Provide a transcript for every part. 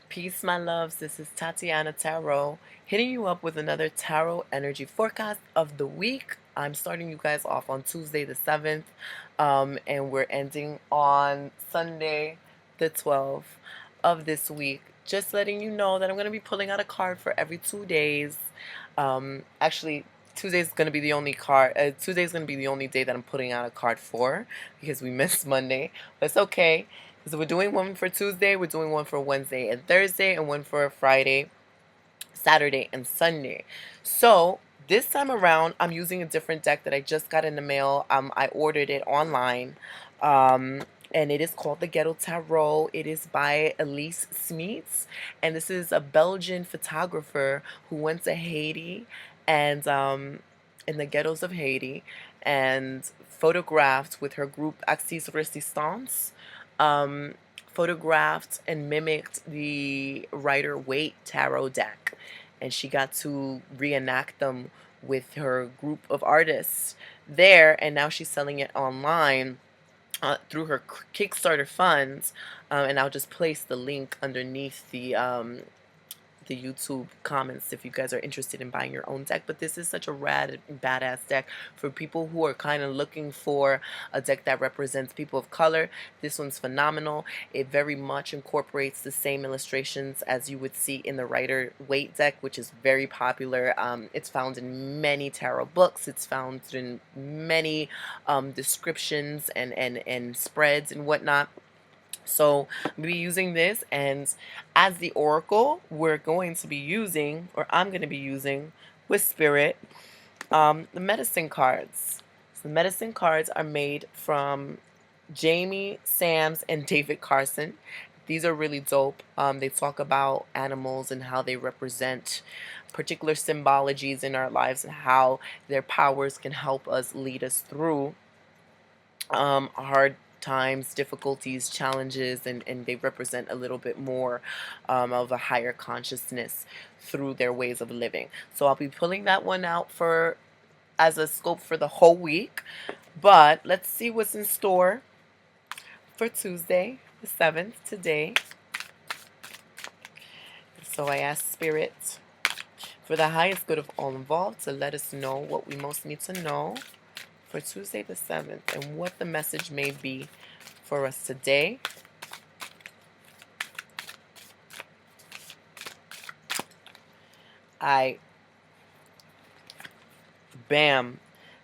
Peace, my loves. This is Tatianna Tarot, hitting you up with another tarot energy forecast of the week. I'm starting you guys off on Tuesday the 7th, and we're ending on Sunday the 12th of this week. Just letting you know that I'm going to be pulling out a card for every 2 days. Actually, Tuesday's going to be the only card. Tuesday's going to be the only day that I'm putting out a card for because we missed Monday. But it's okay. So we're doing one for Tuesday, we're doing one for Wednesday and Thursday, and one for Friday, Saturday, and Sunday. So this time around, I'm using a different deck that I just got in the mail. I ordered it online. And it is called the Ghetto Tarot. It is by Elise Smeets, and this is a Belgian photographer who went to Haiti and in the ghettos of Haiti and photographed with her group Axis Resistance, um, photographed and mimicked the Rider Waite tarot deck, and she got to reenact them with her group of artists there, and now she's selling it online through her Kickstarter funds, and I'll just place the link underneath the YouTube comments if you guys are interested in buying your own deck. But this is such a rad and badass deck for people who are kind of looking for a deck that represents people of color. This one's phenomenal. It very much incorporates the same illustrations as you would see in the Rider Waite deck, which is very popular. It's found in many tarot books. It's found in many descriptions and spreads and whatnot. So I'm going to be using this, and as the oracle, we're going to be using, or I'm going to be using with Spirit, the medicine cards. So the medicine cards are made from Jamie Sams and David Carson. These are really dope. They talk about animals and how they represent particular symbologies in our lives and how their powers can help us lead us through hard times, difficulties, challenges, and they represent a little bit more of a higher consciousness through their ways of living. So I'll be pulling that one out for as a scope for the whole week. But let's see what's in store for Tuesday the 7th today. So I asked Spirit for the highest good of all involved to let us know what we most need to know for Tuesday the 7th and what the message may be for us today. Bam,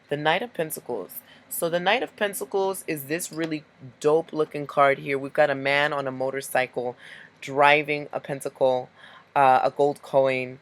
the Knight of Pentacles. So the Knight of Pentacles is this really dope looking card here. We've got a man on a motorcycle driving a pentacle, a gold coin,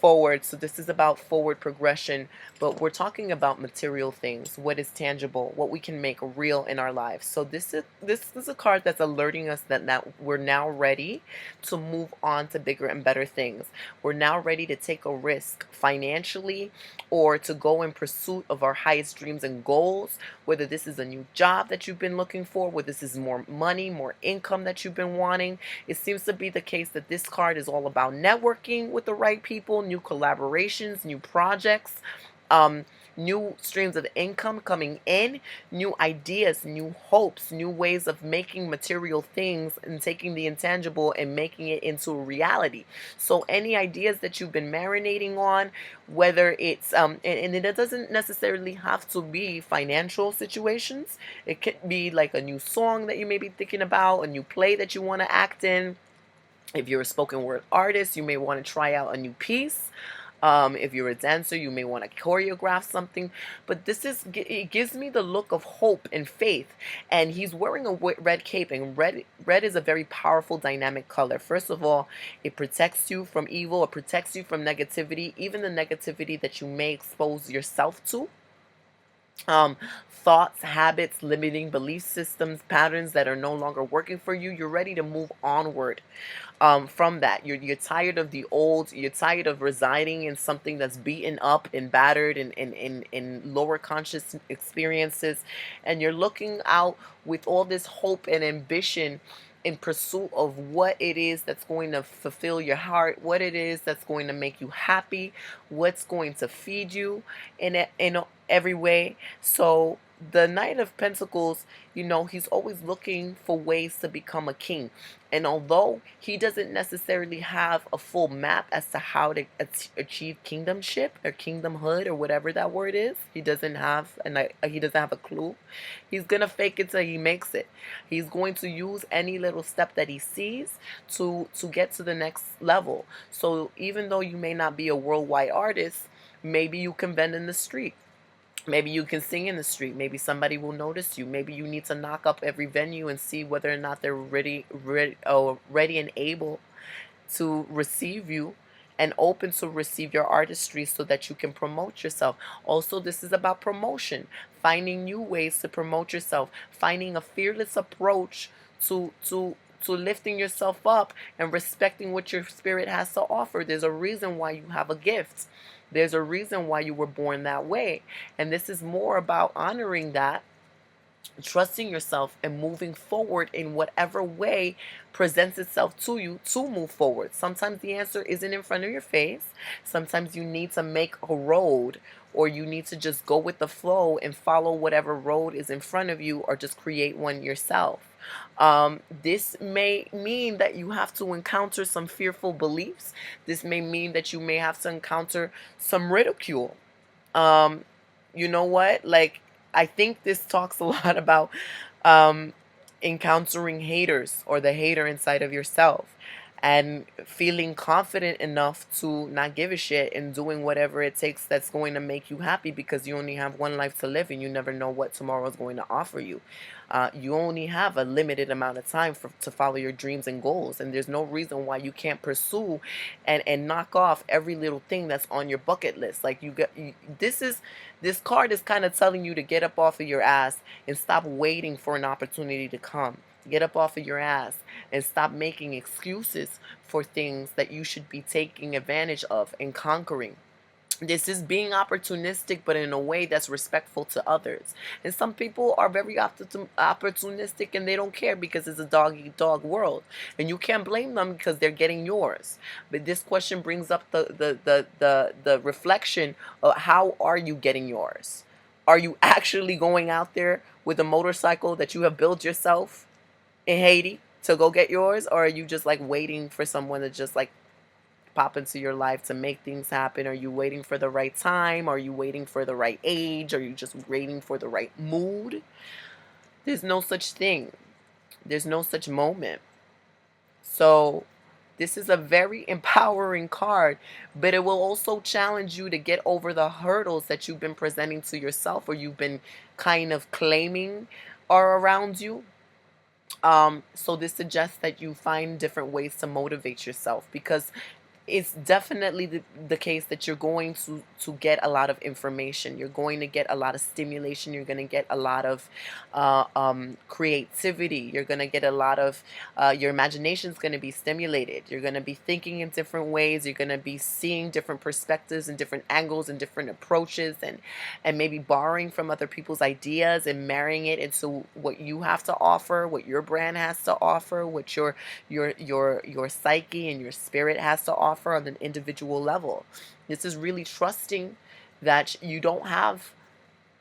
forward. So this is about forward progression, but we're talking about material things, what is tangible, what we can make real in our lives. So this is a card that's alerting us that we're now ready to move on to bigger and better things. We're now ready to take a risk financially or to go in pursuit of our highest dreams and goals, whether this is a new job that you've been looking for, whether this is more money, more income that you've been wanting. It seems to be the case that this card is all about networking with the right people, new collaborations, new projects, new streams of income coming in, new ideas, new hopes, new ways of making material things and taking the intangible and making it into a reality. So any ideas that you've been marinating on, whether it's and it doesn't necessarily have to be financial situations. It could be like a new song that you may be thinking about, a new play that you want to act in. If you're a spoken word artist, you may want to try out a new piece. If you're a dancer, you may want to choreograph something. But it gives me the look of hope and faith. And he's wearing a red cape, and red is a very powerful, dynamic color. First of all, it protects you from evil. It protects you from negativity, even the negativity that you may expose yourself to. Thoughts, habits, limiting belief systems, patterns that are no longer working for you. You're ready to move onward from that. You're tired of the old. You're tired of residing in something that's beaten up and battered and in lower conscious experiences, and you're looking out with all this hope and ambition in pursuit of what it is that's going to fulfill your heart, what it is that's going to make you happy, what's going to feed you in every way. So the Knight of Pentacles, you know, he's always looking for ways to become a king. And although he doesn't necessarily have a full map as to how to achieve kingdomship or kingdomhood or whatever that word is, he doesn't have a clue. He's gonna fake it till he makes it. He's going to use any little step that he sees to get to the next level. So even though you may not be a worldwide artist, maybe you can vend in the street. Maybe you can sing in the street. Maybe somebody will notice you. Maybe you need to knock up every venue and see whether or not they're ready and able to receive you and open to receive your artistry so that you can promote yourself. Also, this is about promotion, finding new ways to promote yourself, finding a fearless approach to lifting yourself up and respecting what your spirit has to offer. There's a reason why you have a gift. There's a reason why you were born that way. And this is more about honoring that, trusting yourself, and moving forward in whatever way presents itself to you to move forward. Sometimes the answer isn't in front of your face. Sometimes you need to make a road, or you need to just go with the flow and follow whatever road is in front of you, or just create one yourself. This may mean that you have to encounter some fearful beliefs. This may mean that you may have to encounter some ridicule. Um, you know what? Like, I think this talks a lot about um, encountering haters, or the hater inside of yourself, and feeling confident enough to not give a shit and doing whatever it takes that's going to make you happy, because you only have one life to live and you never know what tomorrow is going to offer you. You only have a limited amount of time to follow your dreams and goals, and there's no reason why you can't pursue and knock off every little thing that's on your bucket list. Like, this card is kind of telling you to get up off of your ass and stop waiting for an opportunity to come. Get up off of your ass and stop making excuses for things that you should be taking advantage of and conquering. This is being opportunistic, but in a way that's respectful to others. And some people are very opportunistic and they don't care, because it's a dog eat dog world. And you can't blame them because they're getting yours. But this question brings up the reflection of, how are you getting yours? Are you actually going out there with a motorcycle that you have built yourself in Haiti to go get yours? Or are you just like waiting for someone to just like pop into your life to make things happen? Are you waiting for the right time? Are you waiting for the right age? Are you just waiting for the right mood? There's no such thing. There's no such moment. So this is a very empowering card, but it will also challenge you to get over the hurdles that you've been presenting to yourself, or you've been kind of claiming are around you. So this suggests that you find different ways to motivate yourself, because it's definitely the case that you're going to get a lot of information. You're going to get a lot of stimulation. You're going to get a lot of creativity. You're going to get a lot of your imagination is going to be stimulated. You're going to be thinking in different ways. You're going to be seeing different perspectives and different angles and different approaches, and maybe borrowing from other people's ideas and marrying it into what you have to offer, what your brand has to offer, what your psyche and your spirit has to offer on an individual level. This is really trusting that you don't have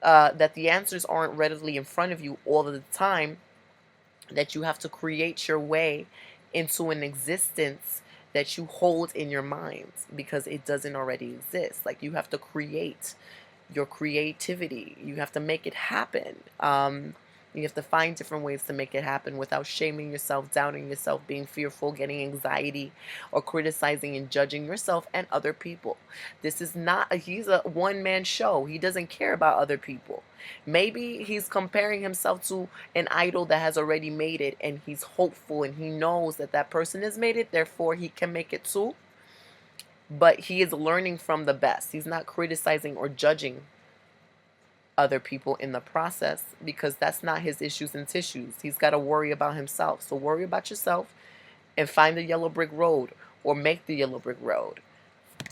that the answers aren't readily in front of you all of the time, that you have to create your way into an existence that you hold in your mind, because it doesn't already exist. Like, you have to create your creativity. You have to make it happen. You have to find different ways to make it happen without shaming yourself, doubting yourself, being fearful, getting anxiety, or criticizing and judging yourself and other people. This is not, he's a one-man show. He doesn't care about other people. Maybe he's comparing himself to an idol that has already made it, and he's hopeful and he knows that that person has made it, therefore he can make it too. But he is learning from the best. He's not criticizing or judging other people in the process, because that's not his issues and tissues. He's got to worry about himself. So worry about yourself and find the yellow brick road, or make the yellow brick road.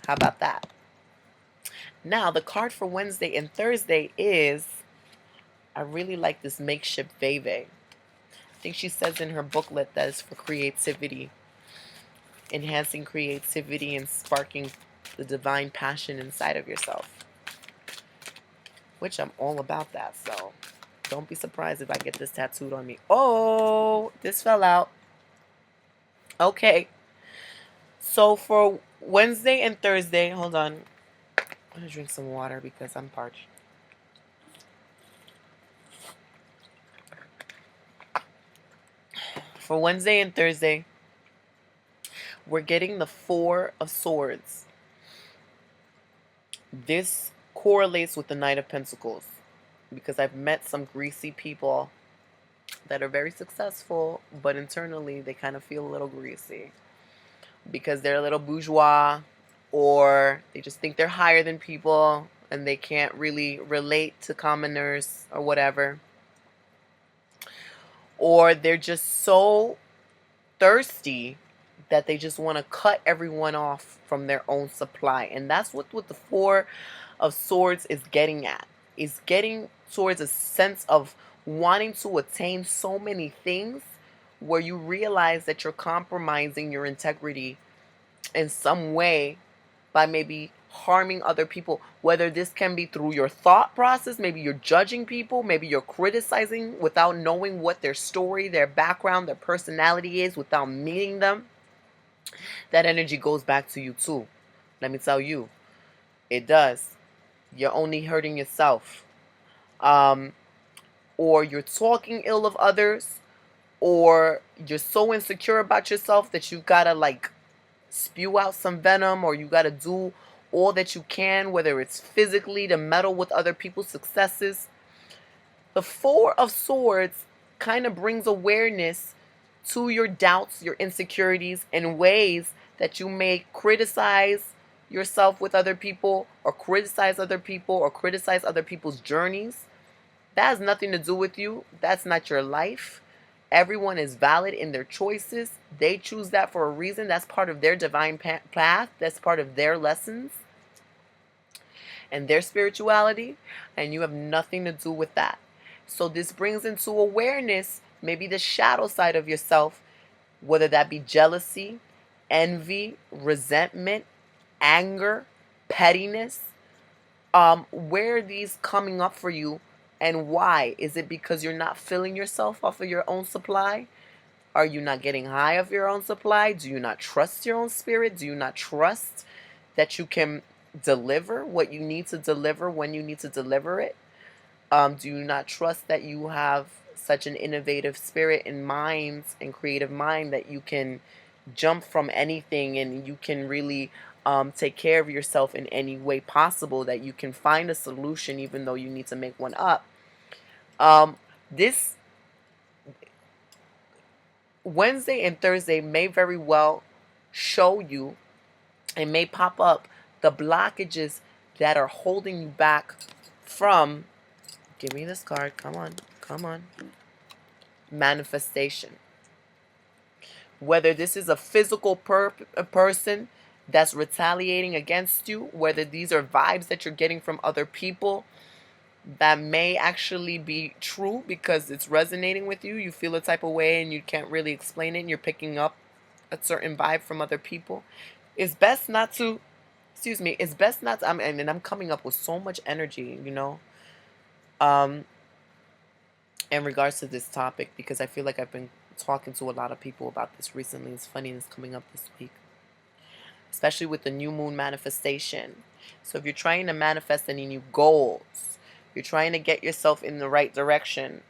How about that? Now, the card for Wednesday and Thursday is, I really like this makeshift veve. I think she says in her booklet that is for creativity, enhancing creativity and sparking the divine passion inside of yourself, which I'm all about that. So Don't be surprised if I get this tattooed on me. Oh, this fell out. Okay. So for Wednesday and Thursday, hold on. I'm going to drink some water because I'm parched. For Wednesday and Thursday, we're getting the Four of Swords. This correlates with the Knight of Pentacles because I've met some greasy people that are very successful, but internally they kind of feel a little greasy because they're a little bourgeois, or they just think they're higher than people and they can't really relate to commoners or whatever. Or they're just so thirsty that they just want to cut everyone off from their own supply. And that's what the Four of Swords is getting at. Is getting towards a sense of wanting to attain so many things where you realize that you're compromising your integrity in some way by maybe harming other people. Whether this can be through your thought process, maybe you're judging people, maybe you're criticizing without knowing what their story, their background, their personality is, without meeting them. That energy goes back to you too. Let me tell you, it does. You're only hurting yourself. Or you're talking ill of others, or you're so insecure about yourself that you gotta like spew out some venom, or you gotta do all that you can, whether it's physically to meddle with other people's successes. The Four of Swords kind of brings awareness to your doubts, your insecurities, in ways that you may criticize yourself with other people, or criticize other people, or criticize other people's journeys. That has nothing to do with you. That's not your life. Everyone is valid in their choices. They choose that for a reason. That's part of their divine path. That's part of their lessons and their spirituality. And you have nothing to do with that. So this brings into awareness maybe the shadow side of yourself, whether that be jealousy, envy, resentment, anger, pettiness. Where are these coming up for you? And why? Is it because you're not filling yourself off of your own supply? Are you not getting high of your own supply? Do you not trust your own spirit? Do you not trust that you can deliver what you need to deliver when you need to deliver it? Do you not trust that you have such an innovative spirit and minds and creative mind that you can jump from anything and you can really take care of yourself in any way possible, that you can find a solution even though you need to make one up? This Wednesday and Thursday may very well show you and may pop up the blockages that are holding you back from, give me this card, come on, manifestation. Whether this is a physical person that's retaliating against you, whether these are vibes that you're getting from other people that may actually be true because it's resonating with you. You feel a type of way and you can't really explain it, and you're picking up a certain vibe from other people. It's best not to, it's best not to, and I'm coming up with so much energy, in regards to this topic, because I feel like I've been talking to a lot of people about this recently. It's funny, it's coming up this week, especially with the new moon manifestation. So if you're trying to manifest any new goals, you're trying to get yourself in the right direction,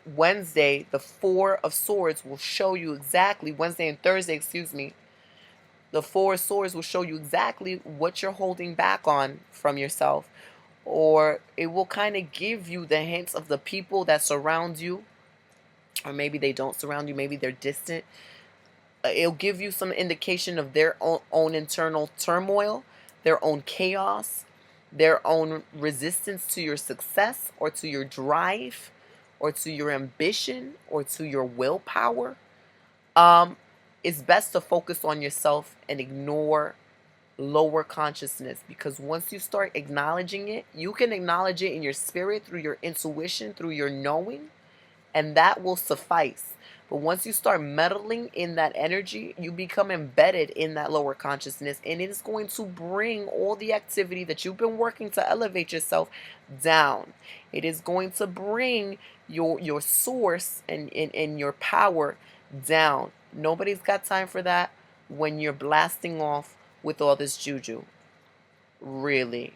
Wednesday, the Four of Swords will show you exactly, Wednesday and Thursday, the Four of Swords will show you exactly what you're holding back on from yourself, or it will kind of give you the hints of the people that surround you, or maybe they don't surround you, maybe they're distant. It'll give you some indication of their own internal turmoil, their own chaos, their own resistance to your success, or to your drive, or to your ambition, or to your willpower. It's best to focus on yourself and ignore lower consciousness, because once you start acknowledging it, you can acknowledge it in your spirit, through your intuition, through your knowing, and that will suffice. But once you start meddling in that energy, you become embedded in that lower consciousness, and it is going to bring all the activity that you've been working to elevate yourself down. It is going to bring your source and your power down. Nobody's got time for that when you're blasting off with all this juju. Really.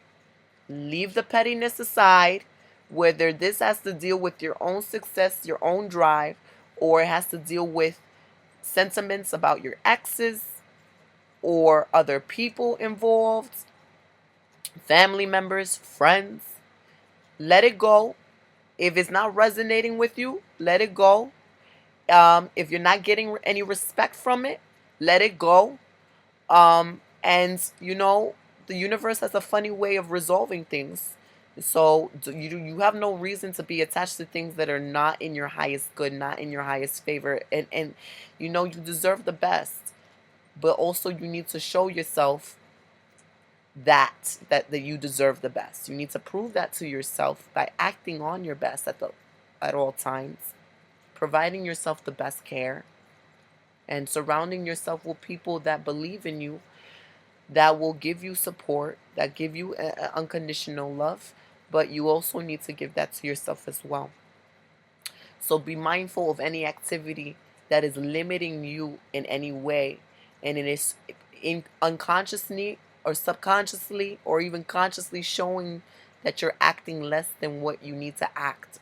Leave the pettiness aside, whether this has to deal with your own success, your own drive, or it has to deal with sentiments about your exes or other people involved, family members, friends. Let it go. If it's not resonating with you, let it go. If you're not getting any respect from it, let it go. And the universe has a funny way of resolving things. So you have no reason to be attached to things that are not in your highest good, not in your highest favor. And you deserve the best. But also you need to show yourself that you deserve the best. You need to prove that to yourself by acting on your best at all times, providing yourself the best care, and surrounding yourself with people that believe in you, that will give you support, that give you unconditional love, but you also need to give that to yourself as well. So be mindful of any activity that is limiting you in any way, and it is unconsciously or subconsciously or even consciously showing that you're acting less than what you need to act,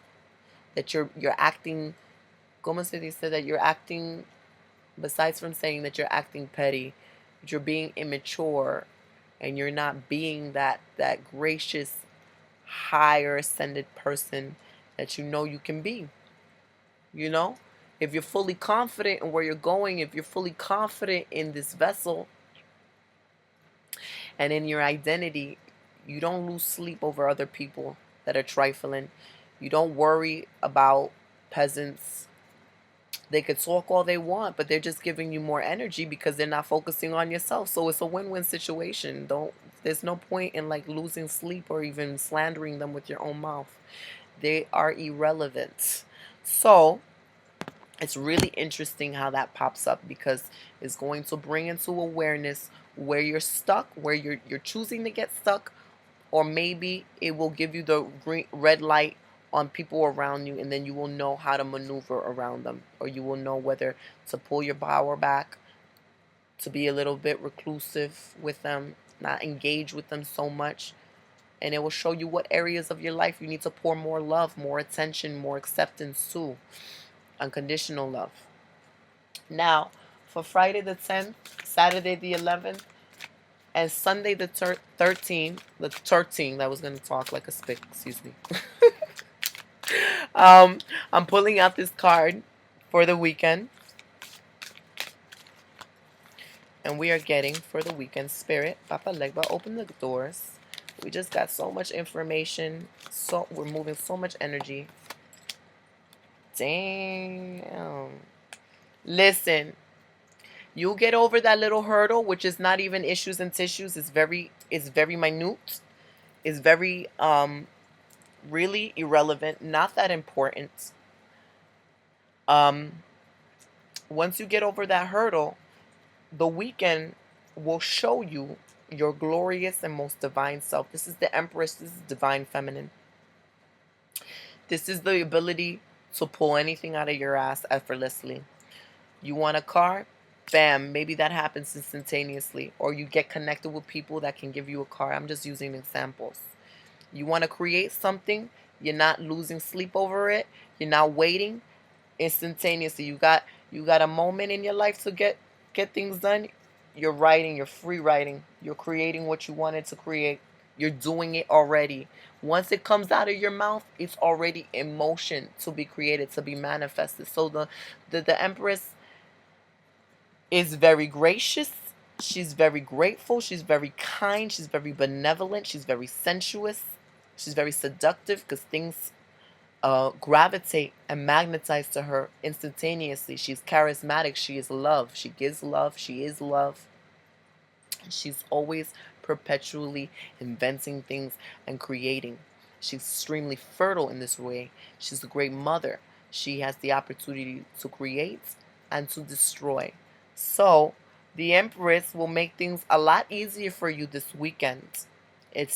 that you're acting, como se dice, that you're acting, besides from saying that you're acting petty, that you're being immature, and you're not being that gracious, higher ascended person that you can be. If you're fully confident in where you're going, if you're fully confident in this vessel and in your identity, you don't lose sleep over other people that are trifling. You don't worry about peasants. They could talk all they want, but they're just giving you more energy because they're not focusing on yourself. So it's a win-win situation. There's no point in losing sleep or even slandering them with your own mouth. They are irrelevant. So it's really interesting how that pops up, because it's going to bring into awareness where you're stuck, where you're choosing to get stuck, or maybe it will give you the red light on people around you, and then you will know how to maneuver around them, or you will know whether to pull your power back, to be a little bit reclusive with them, not engage with them so much. And it will show you what areas of your life you need to pour more love, more attention, more acceptance to. Unconditional love. Now, for Friday the 10th, Saturday the 11th, and Sunday the 13th, I was going to talk like a spick, excuse me. I'm pulling out this card for the weekend. And we are getting for the weekend, Spirit, Papa Legba, open the doors. We just got so much information. So we're moving so much energy. Damn. Listen, you'll get over that little hurdle, which is not even issues and tissues. It's very minute. It's very really irrelevant, not that important. Once you get over that hurdle, the weekend will show you your glorious and most divine self. This is the Empress. This is divine feminine. This is the ability to pull anything out of your ass effortlessly. You want a car? Bam, maybe that happens instantaneously. Or you get connected with people that can give you a car. I'm just using examples. You want to create something? You're not losing sleep over it. You're not waiting. Instantaneously. You got a moment in your life to get things done. You're writing. You're free writing. You're creating what you wanted to create. You're doing it already. Once it comes out of your mouth, it's already in motion to be created, to be manifested. So the Empress is very gracious. She's very grateful. She's very kind. She's very benevolent. She's very sensuous. She's very seductive, because things gravitate and magnetize to her instantaneously. She's charismatic. She is love. She gives love. She is love. She's always perpetually inventing things and creating. She's extremely fertile in this way. She's a great mother. She has the opportunity to create and to destroy. So, the Empress will make things a lot easier for you this weekend. It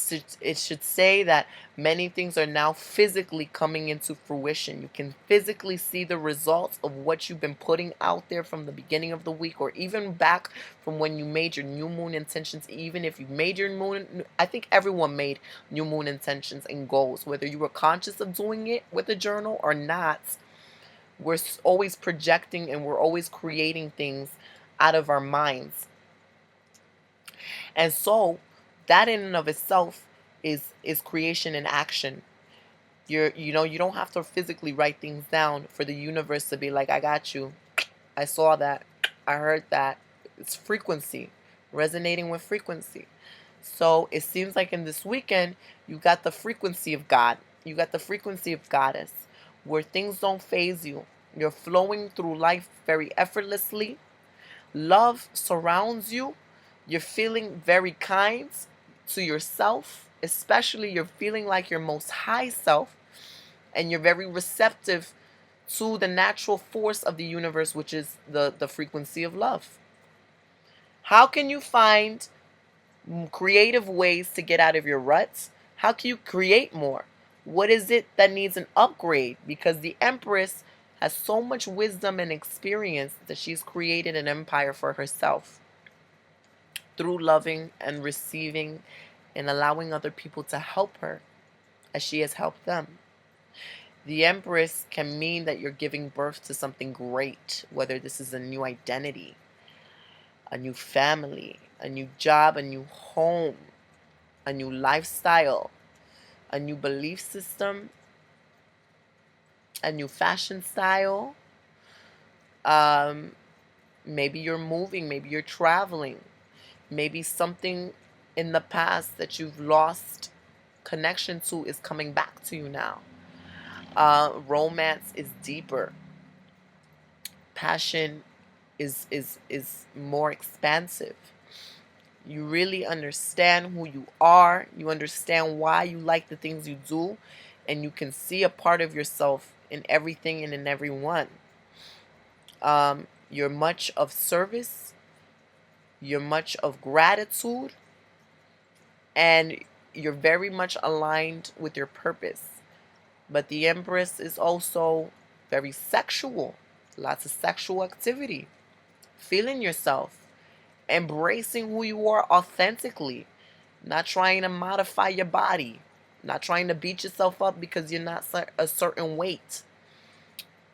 should say that many things are now physically coming into fruition. You can physically see the results of what you've been putting out there from the beginning of the week, or even back from when you made your new moon intentions. Even if you made your moon, I think everyone made new moon intentions and goals, whether you were conscious of doing it with a journal or not. We're always projecting and we're always creating things out of our minds. And so that in and of itself is creation in action. You don't have to physically write things down for the universe to be like, I got you. I saw that. I heard that. It's frequency, resonating with frequency. So it seems like in this weekend, you got the frequency of God. You got the frequency of Goddess, where things don't phase you. You're flowing through life very effortlessly. Love surrounds you. You're feeling very kind to yourself, especially you're feeling like your most high self, and you're very receptive to the natural force of the universe, which is the frequency of love. How can you find creative ways to get out of your ruts? How can you create more? What is it that needs an upgrade? Because the Empress has so much wisdom and experience that she's created an empire for herself through loving and receiving and allowing other people to help her as she has helped them. The Empress can mean that you're giving birth to something great, whether this is a new identity, a new family, a new job, a new home, a new lifestyle, a new belief system, a new fashion style. Maybe you're moving, maybe you're traveling, maybe something in the past that you've lost connection to is coming back to you now. Romance is deeper. Passion is more expansive. You really understand who you are. You understand why you like the things you do, and you can see a part of yourself in everything and in everyone. You're much of service. You're much of gratitude, and you're very much aligned with your purpose. But the Empress is also very sexual. Lots of sexual activity. Feeling yourself. Embracing who you are authentically. Not trying to modify your body. Not trying to beat yourself up because you're not a certain weight.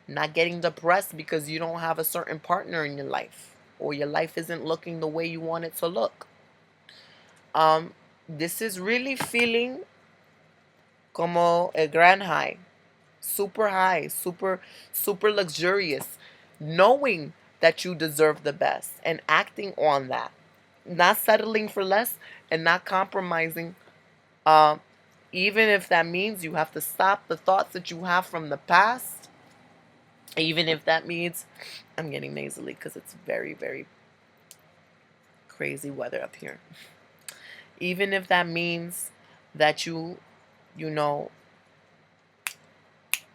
Not getting depressed because you don't have a certain partner in your life, or your life isn't looking the way you want it to look. This is really feeling como el gran high. Super, super luxurious. Knowing that you deserve the best and acting on that. Not settling for less and not compromising. Even if that means you have to stop the thoughts that you have from the past. Even if that means, I'm getting nasally because it's very, very crazy weather up here. Even if that means that you know,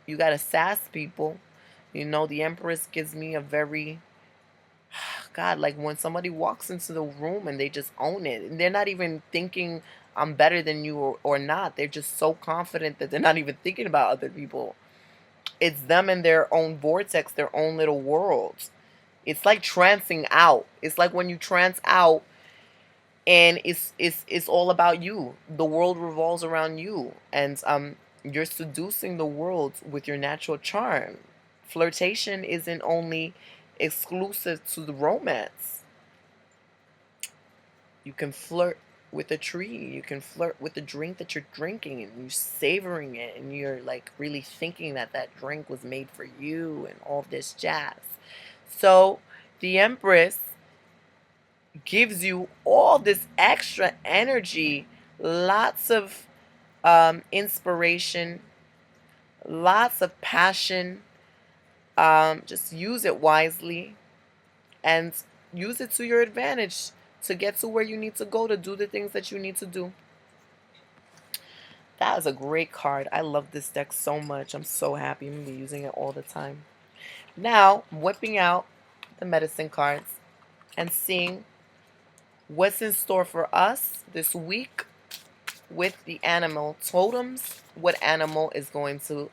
you gotta sass people. The Empress gives me a very, God, like when somebody walks into the room and they just own it. And they're not even thinking I'm better than you or not. They're just so confident that they're not even thinking about other people. It's them in their own vortex, their own little worlds. It's like trancing out. It's like when you trance out and it's all about you. The world revolves around you. And you're seducing the world with your natural charm. Flirtation isn't only exclusive to the romance. You can flirt with a tree. You can flirt with the drink that you're drinking, and you're savoring it, and you're like really thinking that that drink was made for you and all this jazz. So the Empress gives you all this extra energy, lots of inspiration, lots of passion. Just use it wisely and use it to your advantage to get to where you need to go, to do the things that you need to do. That is a great card. I love this deck so much. I'm so happy. I'm going to be using it all the time. Now, I'm whipping out the medicine cards and seeing what's in store for us this week with the animal totems. What animal is going to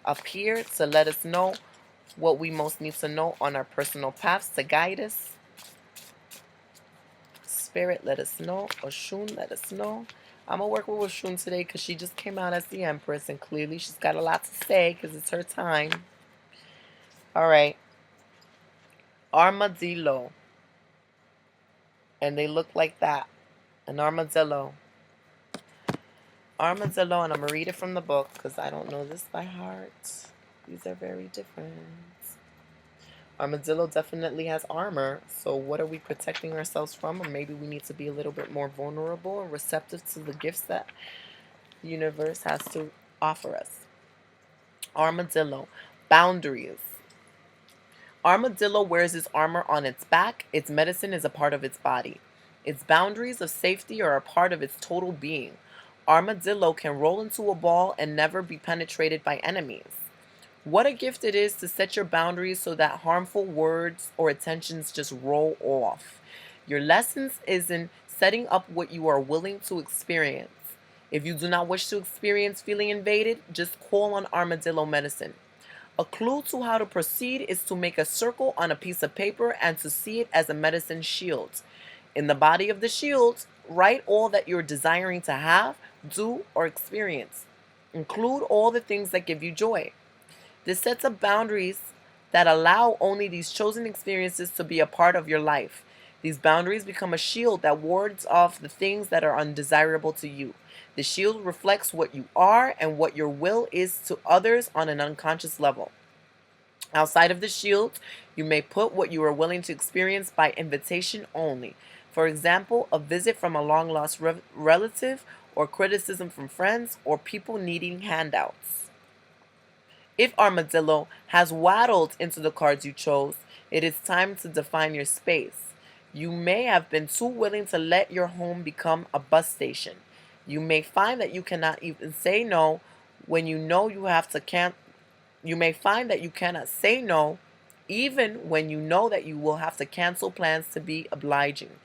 appear to let us know what we most need to know on our personal paths to guide us. Spirit, let us know. Oshun, let us know. I'm going to work with Oshun today because she just came out as the Empress, and clearly she's got a lot to say because it's her time. All right. Armadillo. And they look like that. An armadillo. Armadillo, and I'm going to read it from the book because I don't know this by heart. These are very different. Armadillo definitely has armor, so what are we protecting ourselves from? Or maybe we need to be a little bit more vulnerable and receptive to the gifts that the universe has to offer us. Armadillo. Boundaries. Armadillo wears its armor on its back. Its medicine is a part of its body. Its boundaries of safety are a part of its total being. Armadillo can roll into a ball and never be penetrated by enemies. What a gift it is to set your boundaries so that harmful words or attentions just roll off. Your lessons is in setting up what you are willing to experience. If you do not wish to experience feeling invaded, just call on Armadillo medicine. A clue to how to proceed is to make a circle on a piece of paper and to see it as a medicine shield. In the body of the shield, write all that you're desiring to have, do, or experience. Include all the things that give you joy. This sets up boundaries that allow only these chosen experiences to be a part of your life. These boundaries become a shield that wards off the things that are undesirable to you. The shield reflects what you are and what your will is to others on an unconscious level. Outside of the shield, you may put what you are willing to experience by invitation only. For example, a visit from a long-lost relative, or criticism from friends, or people needing handouts. If Armadillo has waddled into the cards you chose, it is time to define your space. You may have been too willing to let your home become a bus station. You may find that you cannot even say no when you know you have to You may find that you cannot say no even when you know that you will have to cancel plans to be obliging.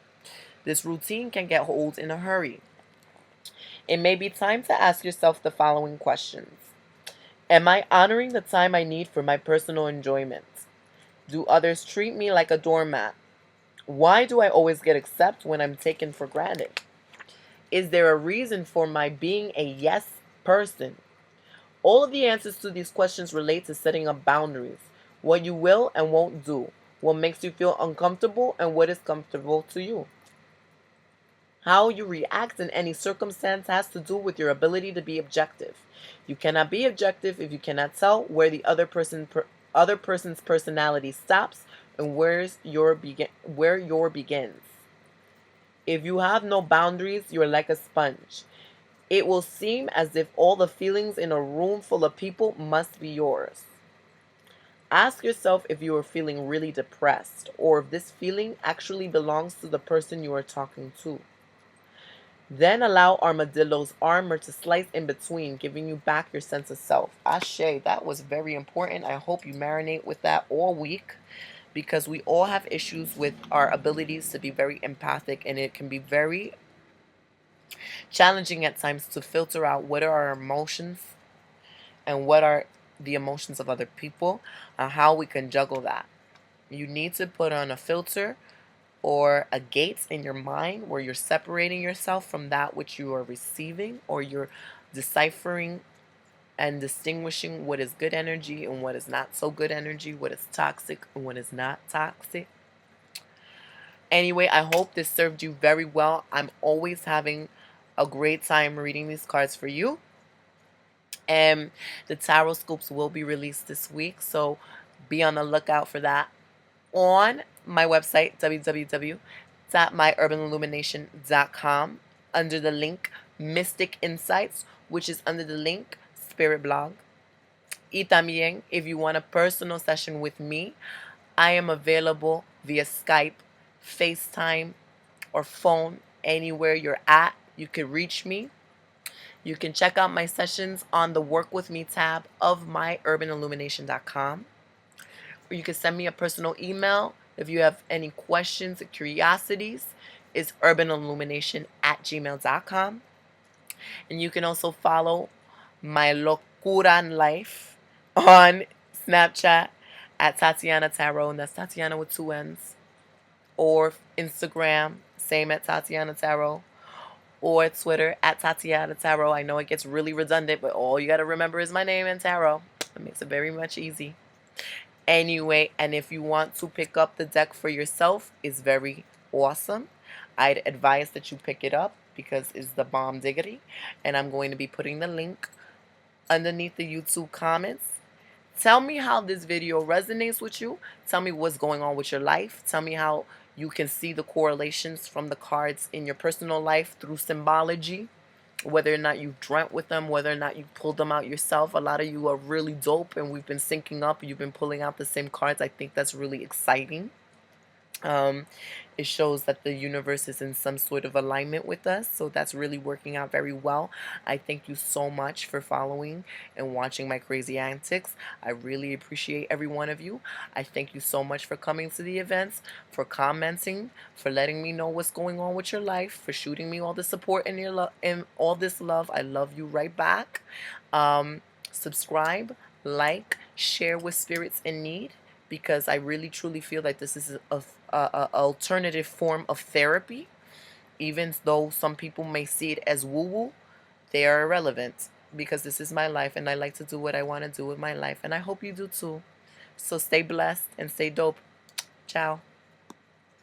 This routine can get old in a hurry. It may be time to ask yourself the following questions. Am I honoring the time I need for my personal enjoyment? Do others treat me like a doormat? Why do I always get accepted when I'm taken for granted? Is there a reason for my being a yes person? All of the answers to these questions relate to setting up boundaries, what you will and won't do, what makes you feel uncomfortable, and what is comfortable to you. How you react in any circumstance has to do with your ability to be objective. You cannot be objective if you cannot tell where the other person's personality stops and where your begins. If you have no boundaries, you're like a sponge. It will seem as if all the feelings in a room full of people must be yours. Ask yourself if you are feeling really depressed or if this feeling actually belongs to the person you are talking to. Then allow Armadillo's armor to slice in between, giving you back your sense of self. Ashe, that was very important. I hope you marinate with that all week because we all have issues with our abilities to be very empathic, and it can be very challenging at times to filter out what are our emotions and what are the emotions of other people and how we can juggle that. You need to put on a filter or a gate in your mind where you're separating yourself from that which you are receiving, or you're deciphering and distinguishing what is good energy and what is not so good energy, what is toxic and what is not toxic. Anyway, I hope this served you very well. I'm always having a great time reading these cards for you. And the tarot scopes will be released this week, so be on the lookout for that on my website, www.myurbanillumination.com, under the link Mystic Insights, which is under the link Spirit Blog. Y también, if you want a personal session with me, I am available via Skype, FaceTime, or phone. Anywhere you're at, you can reach me. You can check out my sessions on the Work With Me tab of myurbanillumination.com. Or you can send me a personal email if you have any questions or curiosities. It's urbanillumination@gmail.com. And you can also follow my locura en life on Snapchat at Tatianna Tarot, and that's Tatiana with 2 N's. Or Instagram, same at Tatianna Tarot. Or Twitter at Tatianna Tarot. I know it gets really redundant, but all you got to remember is my name and tarot. It makes it very much easy. Anyway, and if you want to pick up the deck for yourself, it's very awesome. I'd advise that you pick it up because it's the bomb diggity. And I'm going to be putting the link underneath the YouTube comments. Tell me how this video resonates with you. Tell me what's going on with your life. Tell me how you can see the correlations from the cards in your personal life through symbology. Whether or not you dreamt with them, whether or not you pulled them out yourself. A lot of you are really dope and we've been syncing up. You've been pulling out the same cards. I think that's really exciting. It shows that the universe is in some sort of alignment with us, so that's really working out very well. I thank you so much for following and watching my crazy antics. I really appreciate every one of you. I thank you so much for coming to the events, for commenting, for letting me know what's going on with your life, for shooting me all the support and your and all this love. I love you right back. Subscribe, like, share with spirits in need, because I really truly feel like this is a alternative form of therapy. Even though some people may see it as woo-woo, they are irrelevant because this is my life and I like to do what I want to do with my life, and I hope you do too. So stay blessed and stay dope. Ciao.